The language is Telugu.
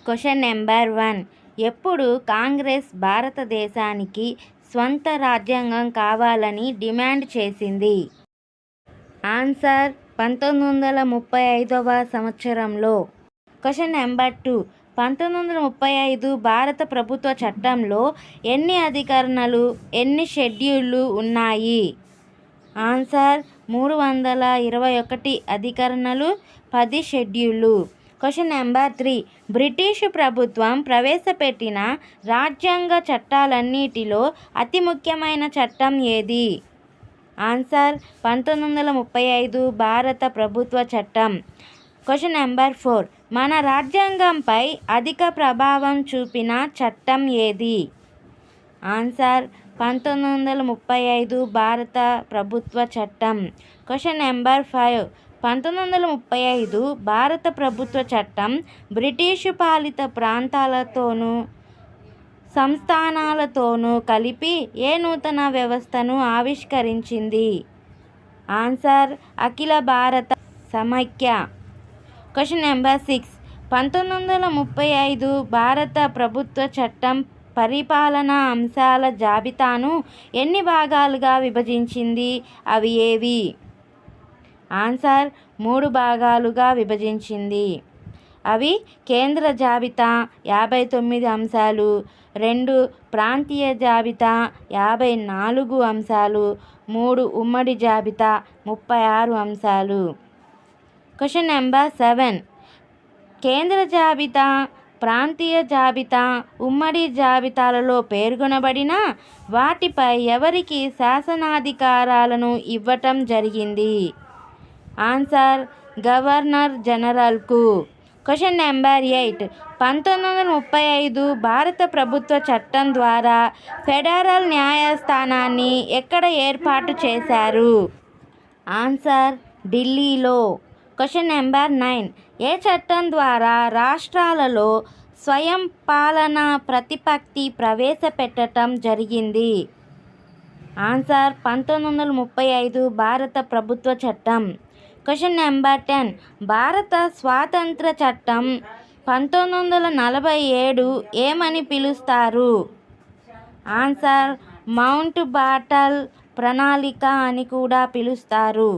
Question number 1. ఎప్పుడు కాంగ్రెస్ భారతదేశానికి స్వంత రాజ్యాంగం కావాలని డిమాండ్ చేసింది? ఆన్సర్ 1935వ సంవత్సరంలో. Question number 2. 1935 భారత ప్రభుత్వ చట్టంలో ఎన్ని అధికరణలు, ఎన్ని షెడ్యూళ్లు ఉన్నాయి? ఆన్సర్ 321 అధికరణలు, 10 షెడ్యూళ్లు. Question number 3. బ్రిటిషు ప్రభుత్వం ప్రవేశపెట్టిన రాజ్యాంగ చట్టాలన్నిటిలో అతి ముఖ్యమైన చట్టం ఏది? ఆన్సర్ 1935 భారత ప్రభుత్వ చట్టం. Question number 4. మన రాజ్యాంగంపై అధిక ప్రభావం చూపిన చట్టం ఏది? ఆన్సర్ 1935 భారత ప్రభుత్వ చట్టం. Question number 5. 1935 భారత ప్రభుత్వ చట్టం బ్రిటిషు పాలిత ప్రాంతాలతోనూ సంస్థానాలతోనూ కలిపి ఏ నూతన వ్యవస్థను ఆవిష్కరించింది? ఆన్సర్ అఖిల భారత సమైక్య. Question number 6. 1935 భారత ప్రభుత్వ చట్టం పరిపాలనా అంశాల జాబితాను ఎన్ని భాగాలుగా విభజించింది? అవి ఏవి? ఆన్సర్ 3 భాగాలుగా విభజించింది. అవి కేంద్ర జాబితా 59 అంశాలు, 2 ప్రాంతీయ జాబితా 54 అంశాలు, 3 ఉమ్మడి జాబితా 36 అంశాలు. Question number 7. కేంద్ర జాబితా, ప్రాంతీయ జాబితా, ఉమ్మడి జాబితాలలో పేర్కొనబడిన వాటిపై ఎవరికి శాసనాధికారాలను ఇవ్వటం జరిగింది? ఆన్సర్ గవర్నర్ జనరల్కు. Question number 8. 1935 భారత ప్రభుత్వ చట్టం ద్వారా ఫెడరల్ న్యాయస్థానాన్ని ఎక్కడ ఏర్పాటు చేశారు? ఆన్సర్ ఢిల్లీలో. Question number 9. ఏ చట్టం ద్వారా రాష్ట్రాలలో స్వయం పాలన ప్రతిపత్తి ప్రవేశపెట్టడం జరిగింది? ఆన్సర్ 1935 భారత ప్రభుత్వ చట్టం. Question number 10. భారత స్వాతంత్ర చట్టం 1947 ఏమని పిలుస్తారు? ఆన్సర్ మౌంట్ బాటన్ ప్రణాళిక అని కూడా పిలుస్తారు.